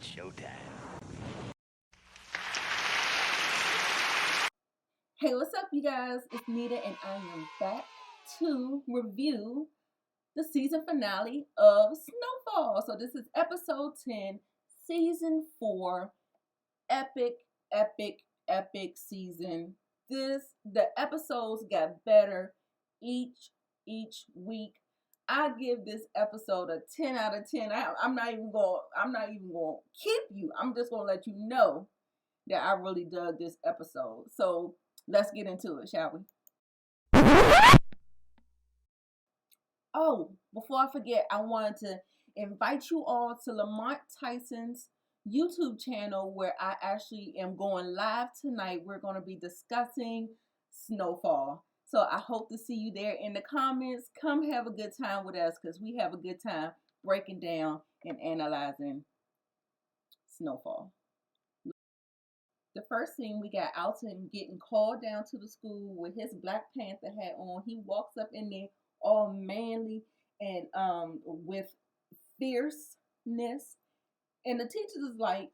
It's showtime. Hey, what's up, you guys? It's Nita, and I am back to review the season finale of Snowfall. So this is episode 10, season 4, epic, epic season. The episodes got better each week. I give this episode a 10 out of 10. I'm not even going to keep you. I'm just going to let you know that I really dug this episode. So let's get into it, shall we? Oh, before I forget, I wanted to invite you all to Lamont Tyson's YouTube channel, where I actually am going live tonight. We're going to be discussing Snowfall. So I hope to see you there in the comments. Come have a good time with us, because we have a good time breaking down and analyzing Snowfall. The first scene, we got Alton getting called down to the school with his Black Panther hat on. He walks up in there all manly and with fierceness. And the teachers is like,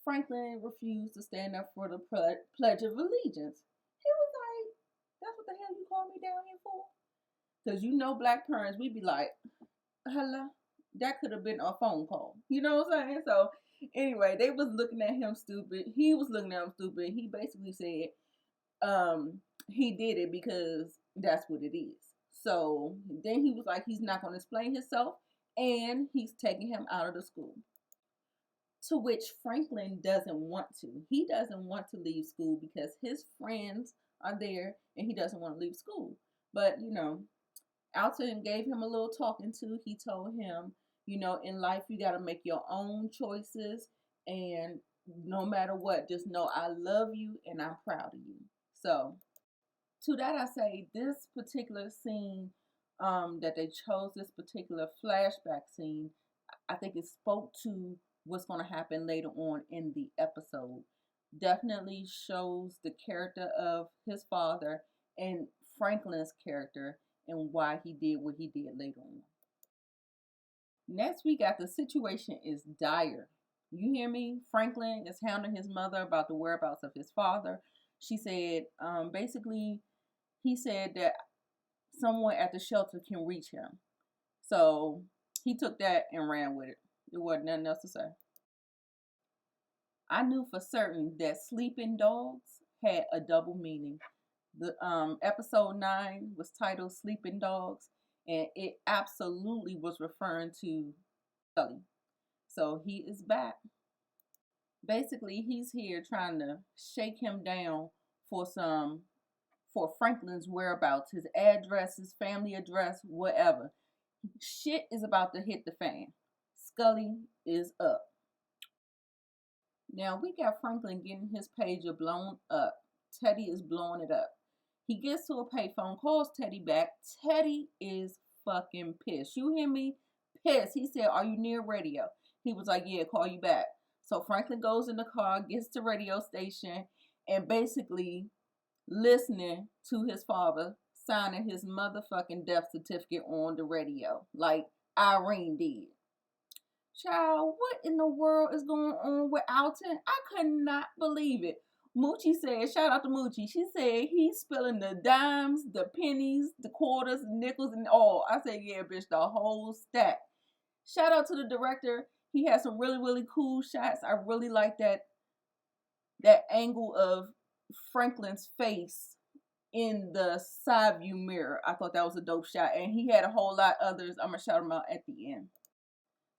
Franklin refused to stand up for the Pledge of Allegiance. He was like, that's what the hell you call me down here for? Because you know, Black parents, we be like, hello? That could have been a phone call. You know what I'm saying? So anyway, they was looking at him stupid. He was looking at him stupid. He basically said he did it because that's what it is. So then he was like, he's not going to explain himself, and he's taking him out of the school. To which Franklin doesn't want to. He doesn't want to leave school because his friends are there, and he doesn't want to leave school. But, you know, Alton gave him a little talking to. He told him, you know, in life you got to make your own choices, and no matter what, just know I love you and I'm proud of you. So to that I say, this particular scene that they chose, this particular flashback scene, I think it spoke to what's going to happen later on in the episode. Definitely shows the character of his father and Franklin's character and why he did what he did later on. Next, we got the situation is dire. You hear me? Franklin is hounding his mother about the whereabouts of his father. She said, basically, he said that someone at the shelter can reach him. So he took that and ran with it. There wasn't nothing else to say. I knew for certain that sleeping dogs had a double meaning. The episode 9 was titled Sleeping Dogs, and it absolutely was referring to Scully. So he is back. Basically, he's here trying to shake him down for Franklin's whereabouts, his address, his family address, whatever. Shit is about to hit the fan. Scully is up. Now we got Franklin getting his pager blown up. Teddy is blowing it up. He gets to a payphone, calls Teddy back. Teddy is fucking pissed. You hear me? Pissed. He said, are you near radio? He was like, yeah, call you back. So Franklin goes in the car, gets to radio station, and basically listening to his father signing his motherfucking death certificate on the radio, like Irene did. Child, what in the world is going on with Alton? I could not believe it. Moochie said, shout out to Moochie. She said he's spilling the dimes, the pennies, the quarters, the nickels, and all. I said, yeah, bitch, the whole stack. Shout out to the director. He had some really, really cool shots. I really like that angle of Franklin's face in the side view mirror. I thought that was a dope shot. And he had a whole lot of others. I'm going to shout them out at the end.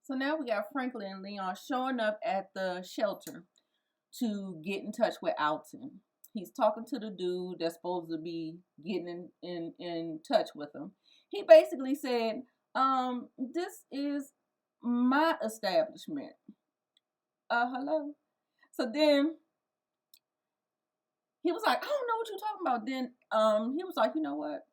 So now we got Franklin and Leon showing up at the shelter to get in touch with Alton. He's talking to the dude that's supposed to be getting in touch with him. He basically said, this is my establishment. Hello? So then he was like, I don't know what you're talking about. Then he was like, you know what?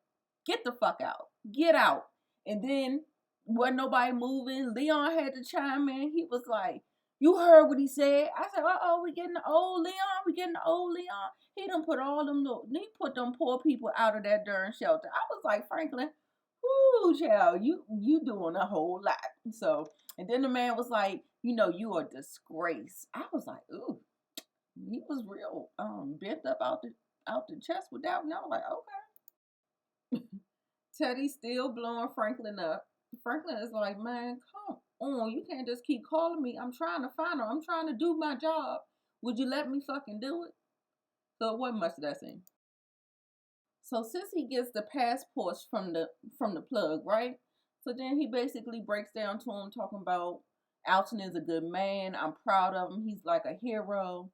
Get the fuck out. Get out. And then wasn't nobody moving. Leon had to chime in. He was like, you heard what he said. I said, we getting the old Leon. We getting the old Leon. He done put he put them poor people out of that darn shelter. I was like, Franklin, whoo, child, you doing a whole lot. So, and then the man was like, you are a disgrace. I was like, ooh, he was real bent up out the chest with that. And I was like, okay. Teddy's still blowing Franklin up. Franklin is like, man, come on. You can't just keep calling me. I'm trying to find her. I'm trying to do my job. Would you let me fucking do it? So it wasn't much of that scene. So Sissy gets the passports from the plug, right? So then he basically breaks down to him talking about Alton is a good man. I'm proud of him. He's like a hero.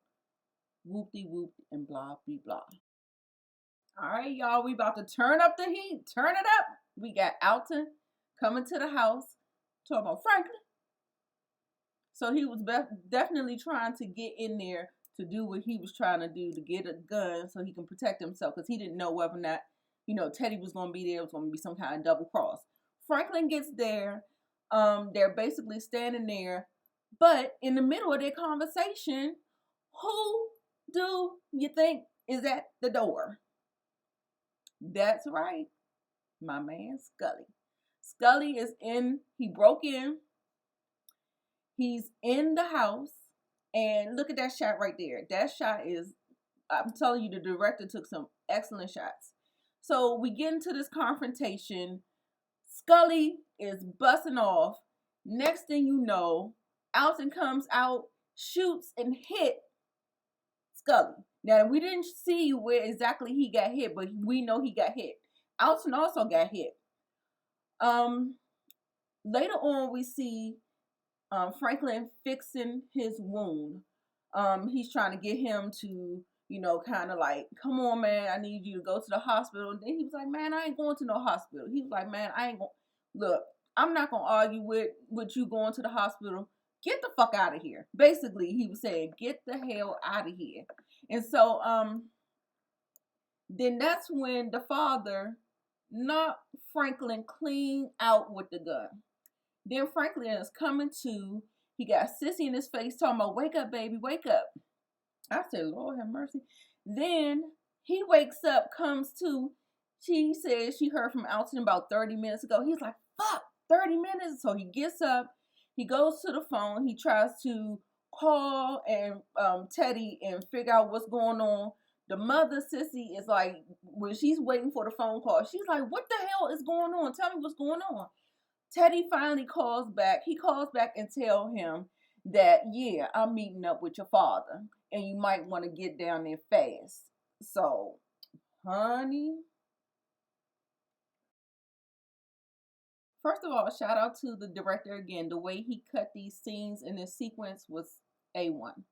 Whoop-de-whoop and blah, blah, blah. All right, y'all, we about to turn up the heat. Turn it up. We got Alton coming to the house, talking about Franklin. So he was definitely trying to get in there to do what he was trying to do, to get a gun so he can protect himself, because he didn't know whether or not, Teddy was going to be there. It was going to be some kind of double cross. Franklin gets there. They're basically standing there. But in the middle of their conversation, who do you think is at the door? That's right. My man, Scully. Scully is he broke in. He's in the house. And look at that shot right there. That shot is, I'm telling you, the director took some excellent shots. So we get into this confrontation. Scully is busting off. Next thing you know, Alton comes out, shoots, and hit Scully. Now, we didn't see where exactly he got hit, but we know he got hit. Alton also got hit. Later on, we see Franklin fixing his wound. He's trying to get him to, kind of like, come on, man, I need you to go to the hospital. And then he was like, man, I ain't going to no hospital. He was like, man, I ain't going. Look, I'm not going to argue with you going to the hospital. Get the fuck out of here. Basically, he was saying, get the hell out of here. And so, then that's when the father knocked Franklin clean out with the gun. Then Franklin is coming to. He got Sissy in his face talking about, wake up, baby, wake up. I said, Lord have mercy. Then he wakes up, comes to. She says she heard from Alton about 30 minutes ago. He's like, fuck, 30 minutes. So he gets up. He goes to the phone. He tries to call and Teddy and figure out what's going on. The mother, Sissy, is like, when she's waiting for the phone call, she's like, what the hell is going on? Tell me what's going on. Teddy finally calls back. He calls back and tell him that, yeah, I'm meeting up with your father. And you might want to get down there fast. So, honey. First of all, shout out to the director again. The way he cut these scenes in this sequence was A1.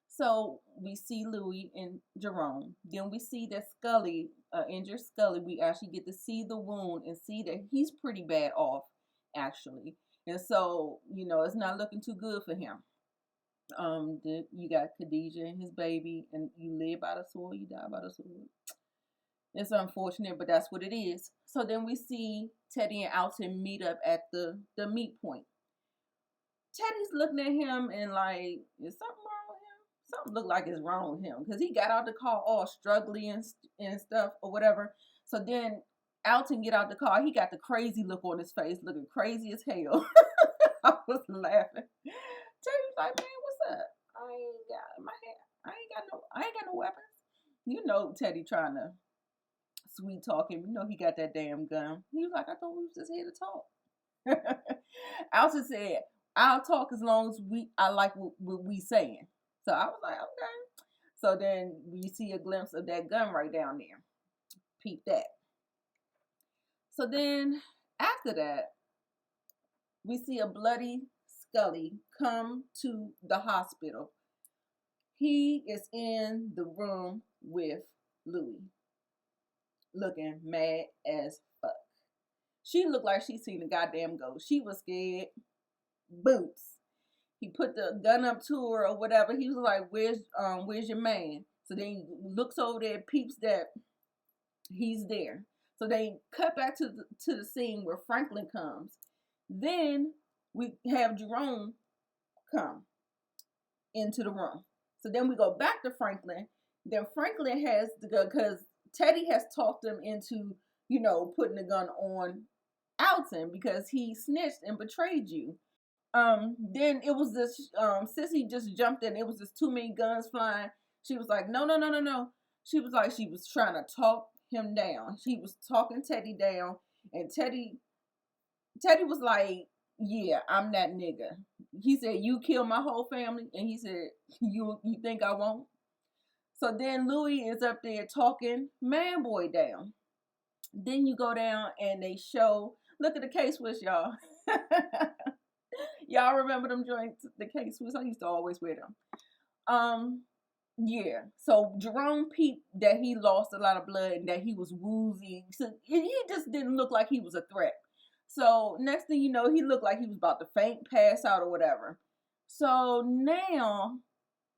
So we see Louis and Jerome. Then we see that Scully, injured Scully, we actually get to see the wound and see that he's pretty bad off, actually. And so, it's not looking too good for him. You got Khadijah and his baby, and you live by the sword, you die by the sword. It's unfortunate, but that's what it is. So then we see Teddy and Alton meet up at the meet point. Teddy's looking at him and like, is something wrong with him? Something look like it's wrong with him, because he got out the car all struggling and stuff or whatever. So then Alton get out the car. He got the crazy look on his face, looking crazy as hell. I was laughing. Teddy's like, man, what's up? I ain't got no weapons. Teddy trying to sweet talk him. He got that damn gun. He was like, I thought we was just here to talk. Alton said, I'll talk as long as I like what we saying. So I was like, okay. So then we see a glimpse of that gun right down there. Peep that. So then after that, we see a bloody Scully come to the hospital. He is in the room with Louis, looking mad as fuck. She looked like she seen a goddamn ghost. She was scared. Boots. He put the gun up to her or whatever. He was like, where's your man? So then he looks over there, peeps that he's there. So they cut back to the scene where Franklin comes. Then we have Jerome come into the room. So then we go back to Franklin. Then Franklin has the gun, because Teddy has talked him into, putting the gun on Alton because he snitched and betrayed you. Then it was this sissy just jumped in. It was just too many guns flying. She was like, no, no, no, no, no. She was like, she was trying to talk him down. She was talking Teddy down, and Teddy was like, yeah, I'm that nigga. He said, you killed my whole family, and he said, you think I won't? So then Louis is up there talking Man Boy down. Then you go down and they show, look at the K-Swiss, y'all. Y'all remember them joints, the K-Swiss? I used to always wear them. Yeah. So Jerome peeped that he lost a lot of blood and that he was woozy. So he just didn't look like he was a threat. So next thing you know, he looked like he was about to faint, pass out, or whatever. So now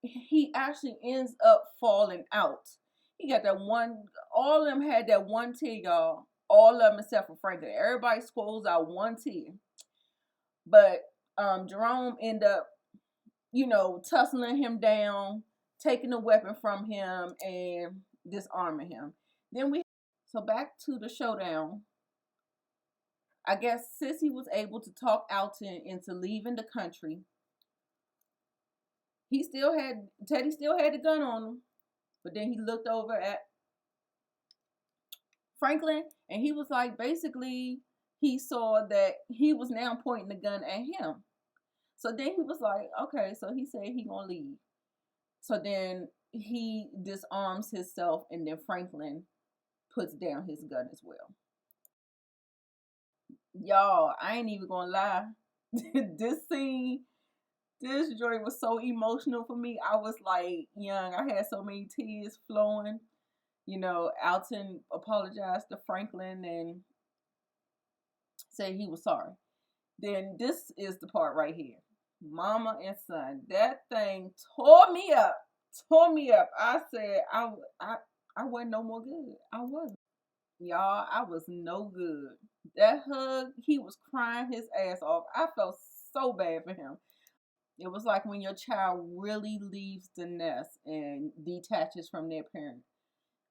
he actually ends up falling out. He got that one, all of them had that one tear, y'all. All of them except for Franklin. Everybody squirrels out one tear. But Jerome ended up, tussling him down, taking the weapon from him, and disarming him. So back to the showdown. I guess Sissy was able to talk Alton into leaving the country. Teddy still had the gun on him, but then he looked over at Franklin, and he was like, basically, he saw that he was now pointing the gun at him. So then he was like, okay, so he said he gonna leave. So then he disarms himself, and then Franklin puts down his gun as well. Y'all, I ain't even gonna lie. This scene, this joint was so emotional for me. I was like young. I had so many tears flowing. Alton apologized to Franklin and said he was sorry. Then this is the part right here. Mama and son. That thing tore me up. I said I wasn't no more good. I wasn't. Y'all, I was no good. That hug, he was crying his ass off. I felt so bad for him. It was like when your child really leaves the nest and detaches from their parent.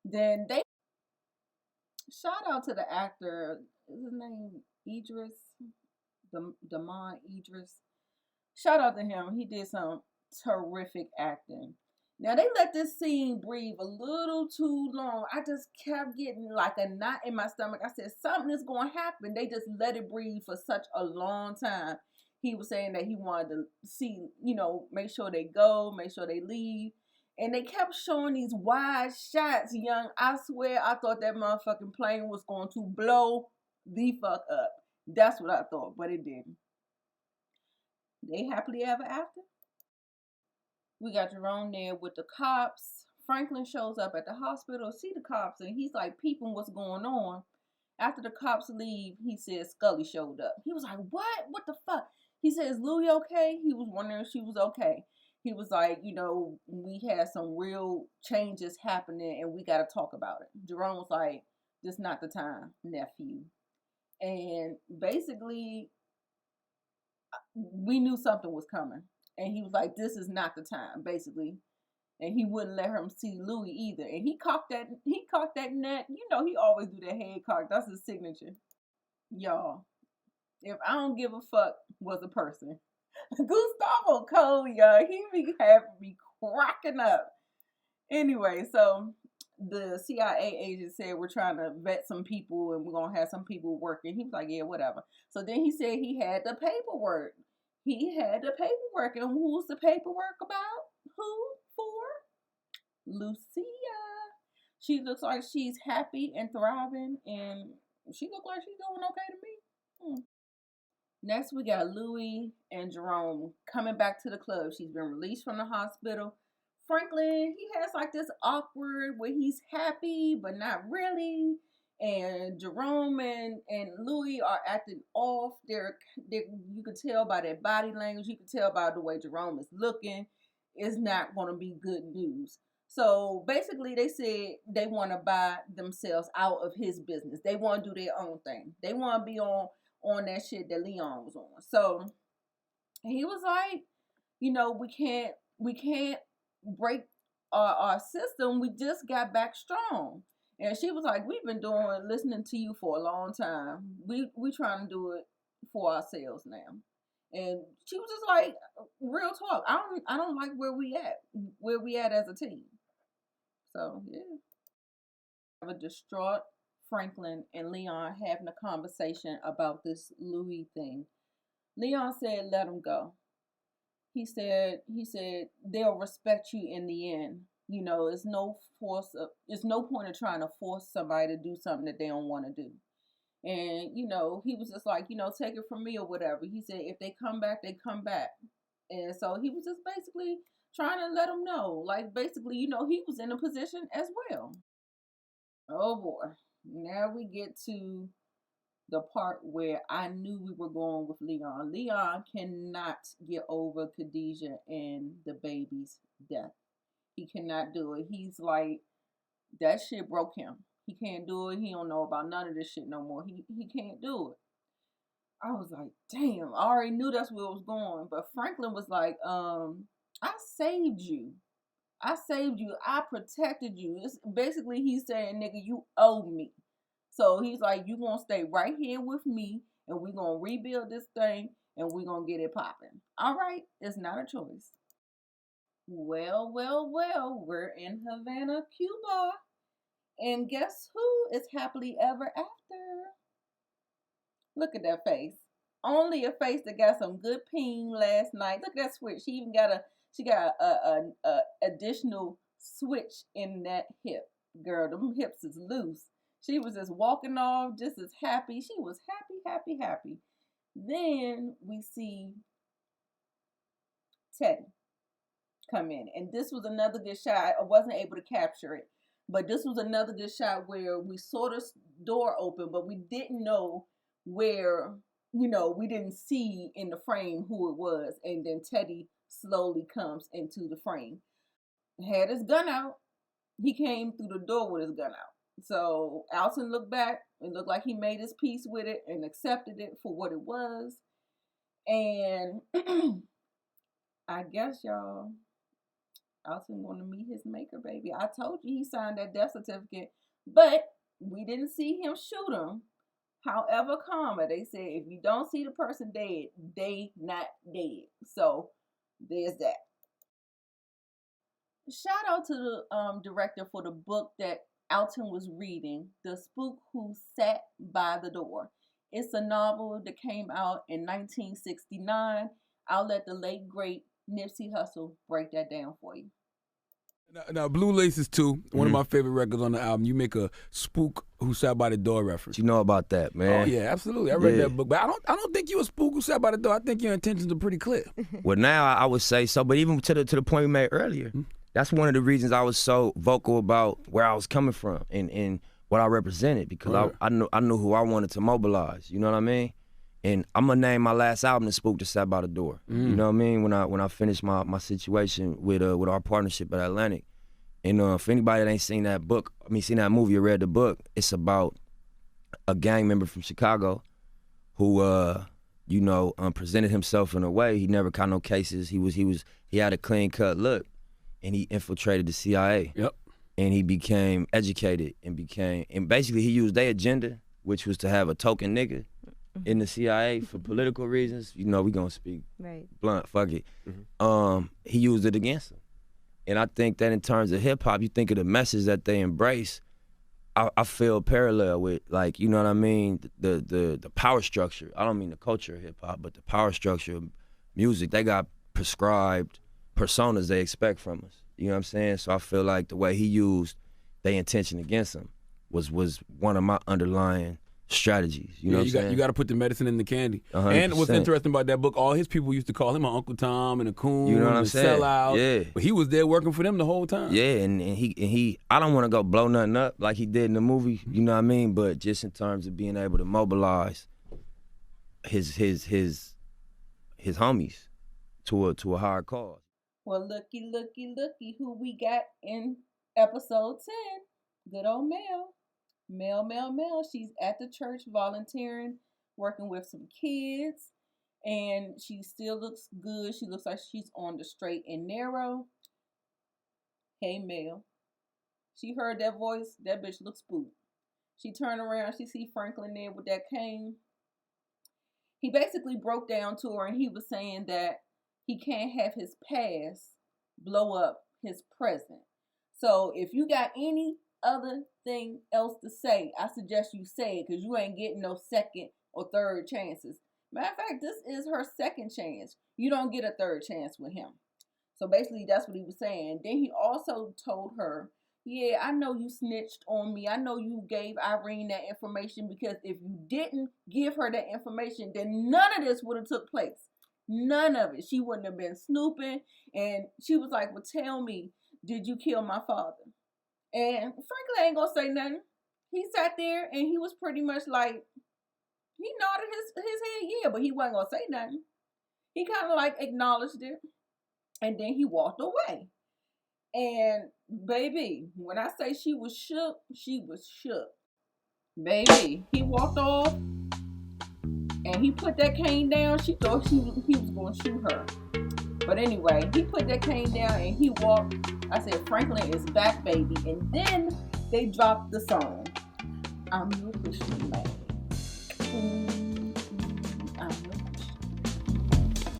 Then they shout out to the actor. Is his name Idris? Damon Idris. Shout out to him. He did some terrific acting. Now they let this scene breathe a little too long. I just kept getting like a knot in my stomach. I said, something is going to happen. They just let it breathe for such a long time. He was saying that he wanted to see, make sure they go, make sure they leave. And they kept showing these wide shots, young. I swear I thought that motherfucking plane was going to blow the fuck up. That's what I thought, but it didn't. They happily ever after. We got Jerome there with the cops. Franklin shows up at the hospital, see the cops, and he's like peeping what's going on. After the cops leave, he says Scully showed up. He was like, what? What the fuck? He says, Louie okay? He was wondering if she was okay. He was like, we had some real changes happening and we got to talk about it. Jerome was like, this not the time, nephew. And basically, we knew something was coming. And he was like, this is not the time, basically. And he wouldn't let him see Louis either. And he cocked that neck. He always do that head cock. That's his signature. Y'all, if I don't give a fuck was a person. Gustavo Cole, y'all, he be having me cracking up. Anyway, so the CIA agent said we're trying to vet some people and we're going to have some people working. He was like, yeah, whatever. So then he said he had the paperwork. And who's the paperwork about? Who for? Lucia. She looks like she's happy and thriving, and she looks like she's doing okay to me. Next, we got Louie and Jerome coming back to the club. She's been released from the hospital. Franklin, he has like this awkward where he's happy, but not really. And Jerome and Louis are acting off. You could tell by their body language. You could tell by the way Jerome is looking. It's not going to be good news. So basically, they said they want to buy themselves out of his business. They want to do their own thing. They want to be on that shit that Leon was on. So he was like, we can't break our system. We just got back strong. And she was like, we've been listening to you for a long time. We trying to do it for ourselves now. And she was just like, real talk. I don't like where we at as a team. So yeah. Have a distraught Franklin and Leon having a conversation about this Louis thing. Leon said, "Let him go." He said they'll respect you in the end. You know, it's no point of trying to force somebody to do something that they don't want to do. And, he was just like, take it from me or whatever. He said, if they come back, they come back. And so he was just basically trying to let them know. Like, basically, he was in a position as well. Oh, boy. Now we get to the part where I knew we were going with Leon. Leon cannot get over Khadijah and the baby's death. He cannot do it. He's like, that shit broke him. He can't do it. He don't know about none of this shit no more. He can't do it. I was like, damn, I already knew that's where it was going. But Franklin was like, I saved you. I saved you. I protected you. It's basically he's saying, nigga, you owe me. So he's like, you gonna stay right here with me and we gonna rebuild this thing and we gonna get it popping. All right, it's not a choice. Well, we're in Havana, Cuba. And guess who is happily ever after? Look at that face. Only a face that got some good peen last night. Look at that switch. She got a additional switch in that hip. Girl, them hips is loose. She was just walking off just as happy. She was happy. Then we see Teddy come in. And this was another good shot. I wasn't able to capture it. But this was another good shot where we saw the door open, but we didn't know where, we didn't see in the frame who it was. And then Teddy slowly comes into the frame. Had his gun out. He came through the door with his gun out. So Alton looked back. It looked like he made his peace with it and accepted it for what it was. And I guess, y'all, Alton going to meet his maker, baby. I told you he signed that death certificate, but we didn't see him shoot him. However, they said if you don't see the person dead, they not dead. So there's that. Shout out to the director for the book that Alton was reading, The Spook Who Sat by the Door. It's a novel that came out in 1969. I'll let the late, great Nipsey Hussle break that down for you. Now, Blue Laces 2, one of my favorite records on the album. You make a spook who sat by the door reference. You know about that, man. Oh yeah, absolutely. I read that book, but I don't think you a spook who sat by the door. I think your intentions are pretty clear. Well, now I would say so, but even to the point we made earlier, that's one of the reasons I was so vocal about where I was coming from and what I represented, because I knew who I wanted to mobilize. You know what I mean? And I'm gonna name my last album "The Spook That Sat by the Door." You know what I mean? When I finished my situation with our partnership at Atlantic, and for anybody that ain't seen that movie or read the book, it's about a gang member from Chicago who presented himself in a way he never caught no cases. He had a clean cut look, and he infiltrated the CIA. Yep. And he became educated and basically he used their agenda, which was to have a token nigga in the CIA for political reasons. We gonna speak blunt, fuck it. He used it against him. And I think that in terms of hip hop, you think of the message that they embrace, I feel parallel with, like, you know what I mean, the power structure. I don't mean the culture of hip hop, but the power structure of music. They got prescribed personas they expect from us. You know what I'm saying? So I feel like the way he used their intention against him was one of my underlying strategies. You know what I'm saying? You got to put the medicine in the candy. 100%. And what's interesting about that book, all his people used to call him Uncle Tom and a coon, you know what I'm saying? Sellout. Yeah. But he was there working for them the whole time. Yeah, and he I don't want to go blow nothing up like he did in the movie, you know what I mean? But just in terms of being able to mobilize his homies to a higher cause. Well, looky who we got in episode 10. Good old Mel. Mel. She's at the church volunteering, working with some kids, and she still looks good. She looks like she's on the straight and narrow. Hey, Mel. She heard that voice. That bitch looks spooked. She turned around. She see Franklin there with that cane. he basically broke down to her and he was saying that he can't have his past blow up his present. So if you got any other thing else to say, I suggest you say it, because you ain't getting no second or third chances. Matter of fact, this is her second chance. You don't get a third chance with him. So basically, that's what he was saying. Then he also told her, yeah, I know you snitched on me. I know you gave Irene that information, because if you didn't give her that information, then none of this would have took place. None of it. She wouldn't have been snooping. And she was like, well, tell me, did you kill my father? And frankly, I ain't gonna say nothing. He sat there and he was pretty much like, he nodded his head, yeah, but he wasn't gonna say nothing. He kind of like acknowledged it. And then he walked away. And baby, when I say she was shook, she was shook. Baby, he walked off and he put that cane down. She thought he was going to shoot her. But anyway, he put that cane down and he walked. I said, Franklin is back, baby. And then they dropped the song, I'm your Christian man. I'm your Christian.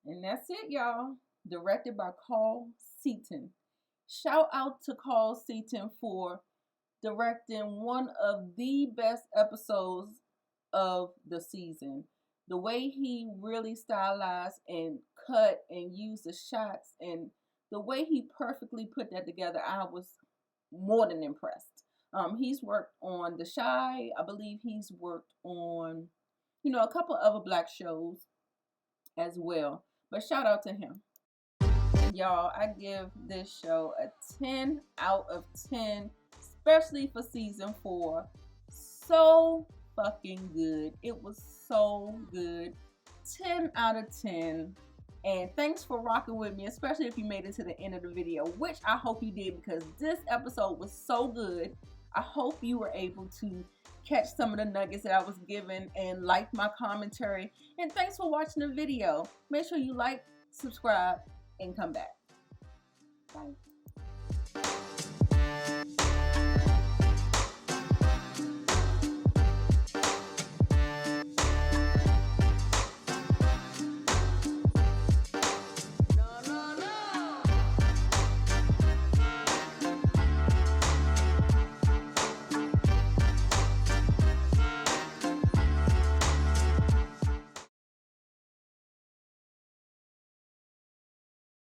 And that's it, y'all. Directed by Carl Seaton. Shout out to Carl Seaton for directing one of the best episodes of the season. The way he really stylized and cut and used the shots, and the way he perfectly put that together, I was more than impressed. He's worked on The Chi. I believe he's worked on, a couple other black shows as well. But shout out to him. Y'all, I give this show a 10 out of 10, especially for season 4. So fucking good. It was so good. 10 out of 10. And thanks for rocking with me, especially if you made it to the end of the video, which I hope you did, because this episode was so good. I hope you were able to catch some of the nuggets that I was given and like my commentary. And thanks for watching the video. Make sure you like, subscribe, and come back. Bye.